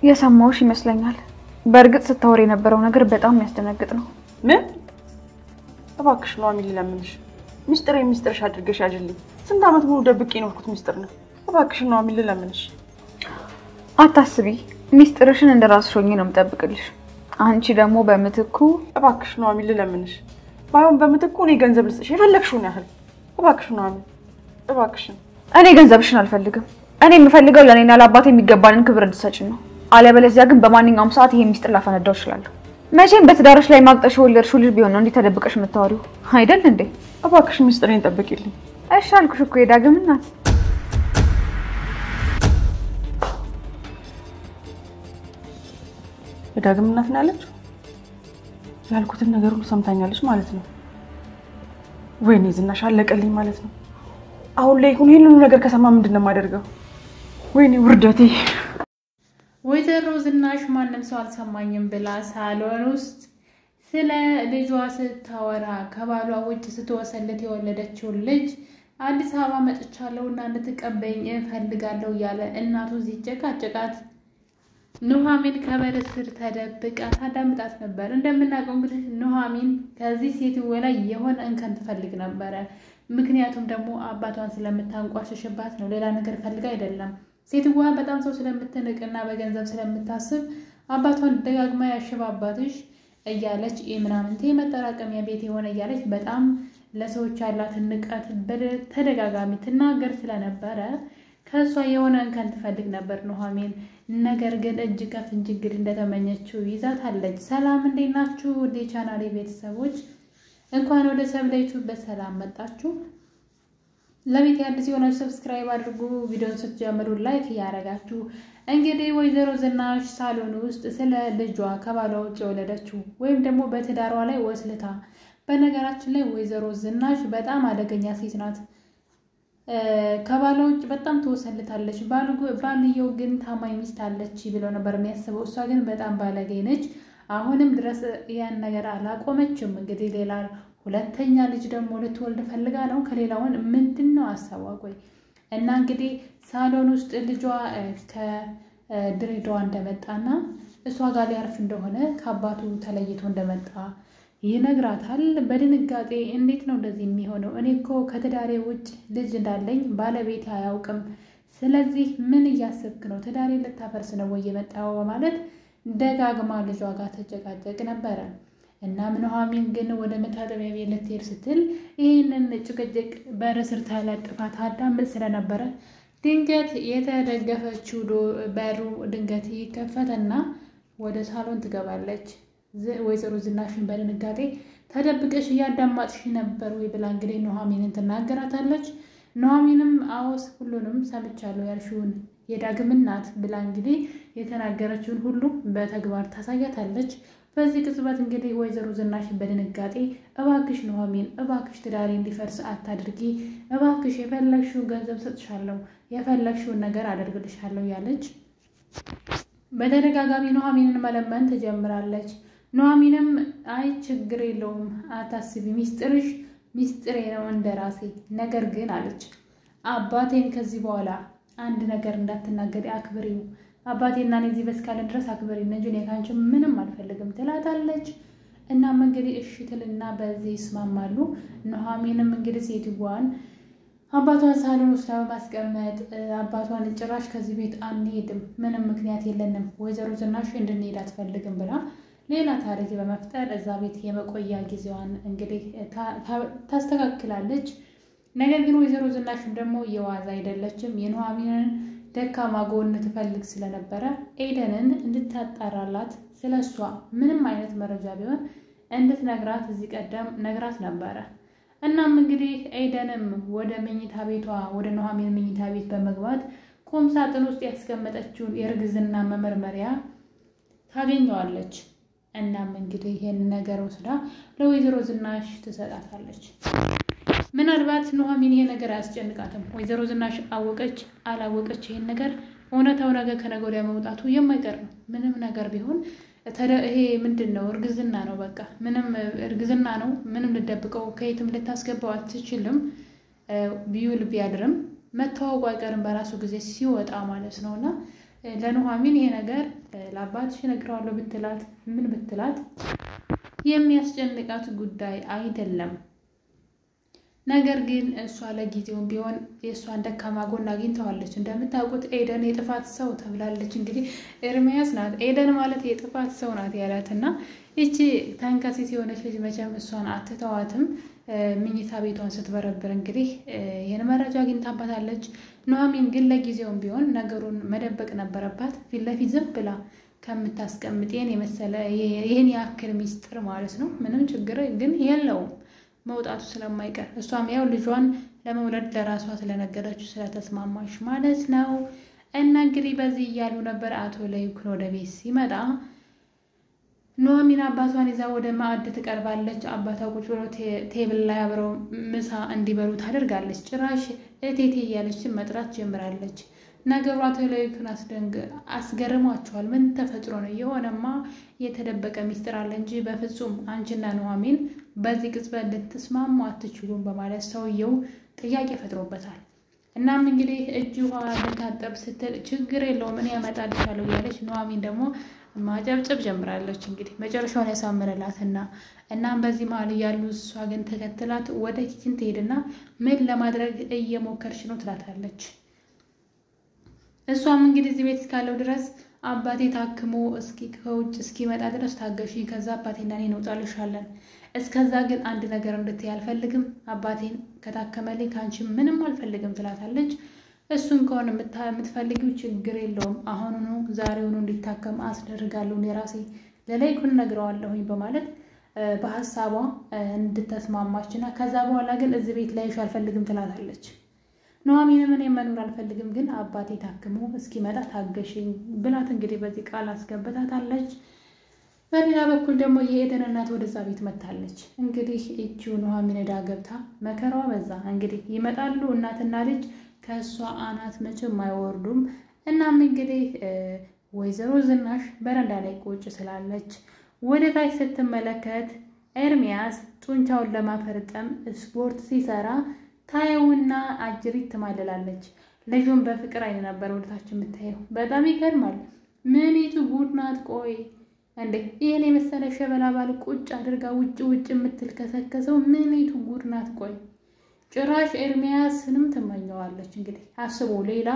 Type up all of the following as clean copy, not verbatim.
የሰማውሽ ይመስለኛል በርግጥ ስታወሪ የነበረው ነገር በጣም ያስደነግጥ ነው ምን እባክሽ ነው አሚል ለምንሽ ሚስጥርሽ አድርገሽ ያጅልኝ ስንት አመት ሙሉ ደብቄ ነውኩት ሚስጥር ነው እባክሽ ነው አሚል ለምንሽ አታስቢ ሚስጥርሽን እንደራስሽ ሆኜ ነው የምጠብቅልሽ አንቺ ደግሞ በመትኩ እባክሽ ነው አሚል ለምንሽ ባይሆን በመትኩ እኔ ገንዘብ ልስጥሽ የፈለግሽውን ያህል እባክሽ ነው አሚል እባክሽ እኔ ገንዘብሽን አልፈልግም እኔ የምፈልገው ለኔና ለአባቴ የሚገባንን ክብር እንድትሰጪኝ ነው አለበለዚያ ግን በማንኛውም ሰዓት ይሄ ሚስጥር ላፈነዳው ይችላል መቼም በትዳርሽ ላይ ማቅጠሽ ወለድሽው ልጅ ቢሆን ነው እንዴ ተደብቀሽ የምታወሪው አይደል እንዴ እባክሽ ሚስጥሬን ጠብቂልኝ እሺ አልኩሽ እኮ የዳግም እናት የዳግም እናት ነው ያለችው ያልኩትን ነገር ሁሉ ሰምታኛለች ማለት ነው ወይኔ ዝናሽ አለቀልኝ ማለት ነው አሁን ላይ ሁሉ ነገር ከሰማ ምንድነው ማደርገው ወይኔ ውርደቴ ወይዘሮ ዝናሽ ማንንም ሰው አልሰማኝም ብላ ሳሎን ውስጥ ስለ ልጇ ስታወራ ከባሏ ውጭ ስትወሰለት የወለደችው ልጅ አዲስ አበባ መጥቻለሁና እንድትቀበኝ እፈልጋለሁ ያለ እናቱ ሲጨቃጨቃት ኑሐሚን ከበር ስር ተደብቃ ታዳምጣት ነበር እንደምናውቀው እንግዲህ ኑሐሚን ከዚህ ሴት ወላ የሆነ እንከን ትፈልግ ነበር ምክንያቱም ደግሞ አባቷን ስለምታንቋሽሽባት ነው ሌላ ነገር ፈልጋ አይደለም ሴትዋ በጣም ሰው ስለምትንቅና በገንዘብ ስለምታስብ አባቷን ደጋግማ ያሽባባትሽ እያለች ምናምንቴ መጠራቀሚያ ቤት የሆነ እያለች በጣም ለሰዎች ያላት ንቀት በተደጋጋሚ ትናገር ስለነበረ ከሷ የሆነ እንከን ትፈልግ ነበር ኑሐሚን ነገር ግን እጅ ከፍንጅ እንግዲህ እንደተመኘችው ይዛታለች ሰላም እንዴት ናችሁ ወደ ቻናሌ ቤተሰቦች እንኳን ወደ ሰብለይቱ በሰላም መጣችሁ ለቤት አዲስ የሆናችሁ ሰብስክራይብ አድርጉ ቪዲዮውን ስትጀምሩ ላይክ ያረጋችሁ እንግዲህ ወይዘሮ ዝናሽ ሳሎን ውስጥ ስለ ልጇ ከባሏ ውጭ የወለደችው ወይም ደግሞ በትዳሯ ላይ ወስልታ በነገራችን ላይ ወይዘሮ ዝናሽ በጣም አደገኛ ሴት ናት ከባሏ ውጭ በጣም ተወሰልታለች ባልየው ግን ታማኝ ሚስት አለች ብለው ነበር የሚያስበው እሷ ግን በጣም ባለጌ ነች አሁንም ድረስ ያን ነገር አላቆመችም እንግዲህ ሌላ ሁለተኛ ልጅ ደግሞ ልትወልድ ፈልጋ ነው ከሌላውን ምንድነው አሳዋቆይ እና እንግዲህ ሳሎን ውስጥ ልጇ ከድሬዳዋ እንደመጣና እሷ ጋር ሊያርፍ እንደሆነ ከአባቱ ተለይቶ እንደመጣ ይነግራታል በድንጋጤ እንዴት ነው እንደዚህ የሚሆነው እኔ እኮ ከትዳሬ ውጭ ልጅ እንዳለኝ ባለቤት አያውቅም ስለዚህ ምን እያሰብክ ነው ትዳሬ ልታፈርስ ነው ወይ የመጣው ማለት ደጋግማ ልጇ ጋር ተጨቃጨቅ ነበር እና ኑሐሚን ግን ወደ መታጠቢያ ቤት ልትሄድ ስትል ይሄንን ጭቅጭቅ በርስር ተለጥፋት አዳምጥ ስለነበረ ድንገት የተደገፈችው በሩ ድንገት ይከፈተና ወደ ሳሎን ትገባለች ወይዘሮ ዝናሽን በድንጋጤ ተደብቀሽ ያዳማጥሽ ነበር ወይ ብላ እንግዲህ ኑሐሚንን ትናገራታለች ኑሐሚንም አውስ ሁሉንም ሰምቻለሁ ያልሽውን የዳግም እናት ብላ እንግዲህ የተናገረችውን ሁሉ በተግባር ታሳያታለች በዚህ ቅጽበት እንግዲህ ወይዘሮ ዝናሽ በድንጋጤ እባክሽ ኑሐሚን እባክሽ ትዳሬ እንዲፈርስ አታድርጊ እባክሽ የፈለግሽው ገንዘብ ሰጥሻለሁ የፈለግሽው ነገር አደርግልሻለሁ ያለች በተደጋጋሚ ኑሐሚንን መለመን ትጀምራለች ኑሐሚንም አይ ችግር የለውም አታስቢ ሚስጥሬ ነው እንደራሴ ነገር ግን አለች አባቴን ከዚህ በኋላ አንድ ነገር እንዳትናገሪ አክብሪው አባቴና እኔ እዚህ በስካለን ድረስ አክብሪኝ እንጂ እኔ ካንቺ ምንም አልፈልግም ትላታለች እና እንግዲህ እሺ ትልና በዚህ ይስማማሉ ኑሐሚንም እንግዲህ ሴትዋን አባቷን ሳሎን ውስጥ በማስቀመጥ አባቷን ጭራሽ ከዚህ ቤት አንሄድም ምንም ምክንያት የለንም ወይዘሮ ዝናሽ እንድንሄድ አትፈልግም ብላ ሌላ ታሪክ በመፍጠር እዛ ቤት የመቆያ ጊዜዋን እንግዲህ ታስተካክላለች ነገር ግን ወይዘሮ ዝናሽም ደግሞ የዋዛ አይደለችም የኑሐሚንን ደካማ ጎን ትፈልግ ስለነበረ ኤደንን እንድታጣራላት ስለሷ ምንም አይነት መረጃ ቢሆን እንድትነግራት እዚህ ቀደም ነግራት ነበር እናም እንግዲህ ኤደንም ወደ መኝታ ቤቷ ወደ ኑሐሚን መኝታ ቤት በመግባት ቁም ሳጥን ውስጥ ያስቀመጠችውን የርግዝና መመርመሪያ ታገኘዋለች እናም እንግዲህ ይሄን ነገር ወስዳ ለወይዘሮ ዝናሽ ትሰጣታለች ምናልባት ኑሐሚን ይሄ ነገር አያስጨንቃትም ወይዘሮ ዝናሽ አወቀች አላወቀች ይሄን ነገር እውነታው ነገር ከነገ ወዲያ መውጣቱ የማይቀር ነው ምንም ነገር ቢሆን ይሄ ምንድነው እርግዝና ነው በቃ ምንም እርግዝና ነው ምንም ልደብቀው ከየትም ልታስገባው አትችልም ቢውል ቢያድርም መታወቁ አይቀርም በራሱ ጊዜ ሲወጣ ማለት ነውና ለኑሐሚን ይሄ ነገር ለአባትሽ እነግረዋለሁ ብትላት ምን ብትላት የሚያስጨንቃት ጉዳይ አይደለም። ነገር ግን እሷ ለጊዜውም ቢሆን የእሷን ደካማ ጎን አግኝተዋለች። እንደምታውቁት ኤደን የጥፋት ሰው ተብላለች። እንግዲህ ኤርሚያስ ናት ኤደን ማለት የጥፋት ሰው ናት ያላትና ይቺ ተንከሲስ የሆነች ልጅ መቼም እሷን አትተዋትም። ምኝታ ቤቷን ስትበረብር እንግዲህ ይህን መረጃ አግኝታባታለች። ኑሐሚን ግን ለጊዜውም ቢሆን ነገሩን መደበቅ ነበረባት። ፊት ለፊት ዝም ብላ ከምታስቀምጥ ይህን ያክል ሚስጥር ማለት ነው ምንም ችግር ግን የለውም መውጣቱ ስለማይቀር እሷም ያው ልጇን ለመውለድ ለራሷ ስለነገረችው ስለተስማማች ማለት ነው። እና እንግዲህ በዚህ እያሉ ነበር አቶ ለይኩን ወደ ቤት ሲመጣ ኑሐሚን አባቷን ይዛ ወደ ማዕድ ትቀርባለች። አባቷ ቁጭ ብሎ ቴብል ላይ አብረው ምሳ እንዲበሉ ታደርጋለች። ጭራሽ እቴቴ እያለች መጥራት ጀምራለች። ነገሩ አቶ ለይኩን አስገርሟቸዋል። ምን ተፈጥሮ ነው? የሆነማ የተደበቀ ሚስጥር አለ እንጂ በፍጹም አንቺና ኑሐሚን በዚህ ቅጽበት ልትስማሙ አትችሉም በማለት ሰውየው ጥያቄ ፈጥሮበታል። እናም እንግዲህ እጅ ውሃ ልታጠብ ስትል ችግር የለውም እኔ ያመጣልሻለሁ እያለች ኑሐሚን ደግሞ ማጨብጨብ ጀምራለች። እንግዲህ መጨረሻውን ያሳምረላትና እናም በዚህ መሀል እያሉ እሷ ግን ተከትላት ወደ ኪችን ትሄድና ምን ለማድረግ እየሞከርሽ ነው ትላታለች። እሷም እንግዲህ እዚህ ቤት እስካለው ድረስ አባቴ ታክሞ ከውጭ እስኪመጣ ድረስ ታገሺ፣ ከዛ አባቴና እኔ እንወጣልሻለን። እስከዛ ግን አንድ ነገር እንድትይ አልፈልግም። አባቴን ከታከመልኝ ከአንቺ ምንም አልፈልግም ትላታለች። እሱን ከሆነ የምትፈልጊው ችግር የለውም አሁኑኑ ዛሬውኑ እንዲታከም አስደርጋለሁ የራሴ ለለይኩን ነግረዋለሁኝ በማለት በሀሳቧ እንድትስማማችና ከዛ በኋላ ግን እዚህ ቤት ላይሽ አልፈልግም ትላታለች። ኑሐሚንም እኔ መኖር አልፈልግም ግን አባቴ ታክሞ እስኪመጣ ታገሽኝ ብላት እንግዲህ በዚህ ቃል አስገብታታለች። በሌላ በኩል ደግሞ የኤደን እናት ወደዛ ቤት መታለች። እንግዲህ እቺው ኑሐሚን ዕዳ ገብታ መከራዋ በዛ። እንግዲህ ይመጣሉ እናትና ልጅ ከእሷ አናት መቼም አይወርዱም። እናም እንግዲህ ወይዘሮ ዝናሽ በረንዳ ላይ ቁጭ ስላለች ወደ ታች ስትመለከት ኤርሚያስ ጡንቻውን ለማፈርጠም ስፖርት ሲሰራ ታየውና አጅሪት ትማልላለች። ልጁን በፍቅር አይን ነበር ወደታች የምታየው። በጣም ይገርማል። ምኒቱ ጉድ ናት። ቆይ እንዴ ይሄን የመሰለ ሸበላ ባል ቁጭ አድርጋ ውጭ የምትልከሰከሰው ምኒቱ ጉድ ናት። ቆይ ጭራሽ ኤርሚያስንም ትመኘዋለች። እንግዲህ አስቦ ሌላ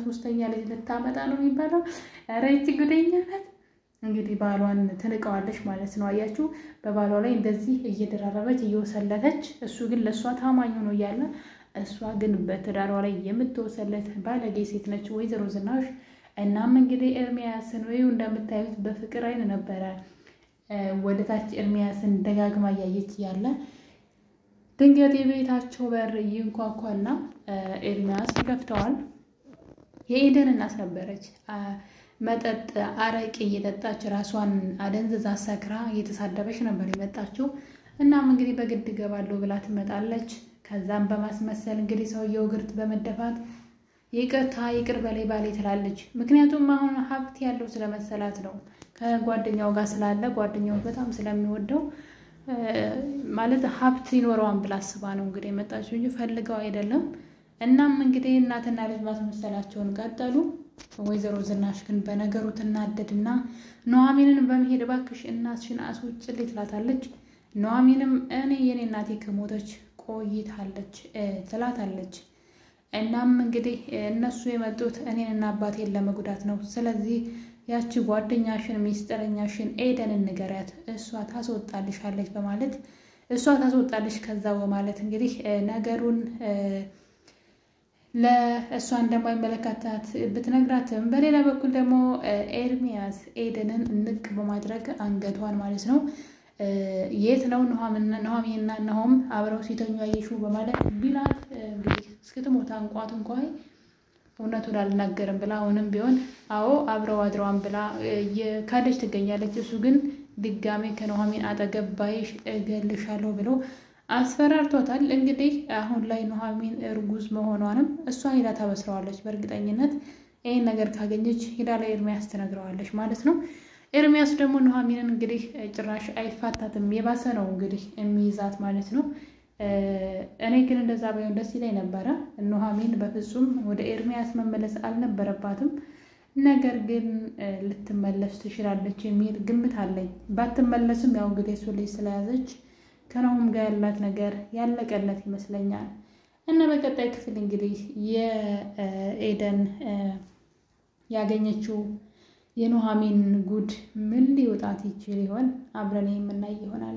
ሶስተኛ ልጅ ልታመጣ ነው የሚባለው። ኧረ ይቺ ጉደኛ ናት። እንግዲህ ባሏን ትንቀዋለች ማለት ነው። አያችሁ በባሏ ላይ እንደዚህ እየደራረበች እየወሰለተች፣ እሱ ግን ለእሷ ታማኝ ነው እያለ እሷ ግን በትዳሯ ላይ የምትወሰለት ባለጌ ሴት ነች ወይዘሮ ዝናሽ። እናም እንግዲህ ኤርሚያስን ወይ እንደምታዩት በፍቅር አይን ነበረ ወደታች ኤርሚያስን ደጋግማ እያየች ያለ ድንገት የቤታቸው በር ይንኳኳና ኤርሚያስ ይከፍተዋል። የኤደን እናት ነበረች። መጠጥ አረቄ እየጠጣች ራሷን አደንዝዛ ሰክራ እየተሳደበች ነበር የመጣችው። እናም እንግዲህ በግድ ገባለሁ ብላ ትመጣለች። ከዛም በማስመሰል እንግዲህ ሰውየው ግርት በመደፋት ይቅርታ ይቅር በላይ ባሌ ትላለች። ምክንያቱም አሁን ሀብት ያለው ስለመሰላት ነው። ከጓደኛው ጋር ስላለ ጓደኛው በጣም ስለሚወደው ማለት ሀብት ይኖረዋን ብላ አስባ ነው እንግዲህ የመጣችው እንጂ ፈልገው አይደለም። እናም እንግዲህ እናትና ልጅ ማስመሰላቸውን ቀጠሉ። ወይዘሮ ዝናሽ ግን በነገሩ ትናደድና ኑሐሚንን በመሄድ እባክሽ እናትሽን አስወጭልኝ ትላታለች። ኑሐሚንም እኔ የኔ እናቴ ከሞተች ቆይታለች ትላታለች። እናም እንግዲህ እነሱ የመጡት እኔንና አባቴን ለመጉዳት ነው። ስለዚህ ያቺ ጓደኛሽን ሚስጥረኛሽን ኤደንን ንገሪያት፣ እሷ ታስወጣልሻለች በማለት እሷ ታስወጣልሽ ከዛ በማለት እንግዲህ ነገሩን ለእሷ እንደማይመለከታት ብትነግራትም በሌላ በኩል ደግሞ ኤርሚያስ ኤደንን ንቅ በማድረግ አንገቷን ማለት ነው የት ነው ኑሐሚንና ናሆም አብረው ሲተኙ አየሽው በማለት ቢላት እንግዲህ እስክትሞት አንቋት እንኳን እውነቱን አልናገርም ብላ አሁንም ቢሆን አዎ አብረው አድረዋን ብላ ካደች ትገኛለች። እሱ ግን ድጋሜ ከኑሐሚን አጠገብ ባይሽ እገልሻለሁ ብሎ አስፈራርቷታል። እንግዲህ አሁን ላይ ኑሐሚን እርጉዝ መሆኗንም እሷ ሄዳ ታበስረዋለች። በእርግጠኝነት ይሄን ነገር ካገኘች ሄዳ ለኤርሚያስ ትነግረዋለች ማለት ነው። ኤርሚያስ ደግሞ ኑሐሚንን እንግዲህ ጭራሽ አይፋታትም፣ የባሰ ነው እንግዲህ የሚይዛት ማለት ነው። እኔ ግን እንደዛ ባይሆን ደስ ይለኝ ነበረ። ኑሐሚን በፍጹም ወደ ኤርሚያስ መመለስ አልነበረባትም። ነገር ግን ልትመለስ ትችላለች የሚል ግምት አለኝ። ባትመለስም ያው እንግዲህ እሱ ልጅ ስለያዘች ከናሁም ጋር ያላት ነገር ያለቀለት ይመስለኛል። እና በቀጣይ ክፍል እንግዲህ የኤደን ያገኘችው የኑሐሚን ጉድ ምን ሊወጣት ይችል ይሆን? አብረን የምናይ ይሆናል።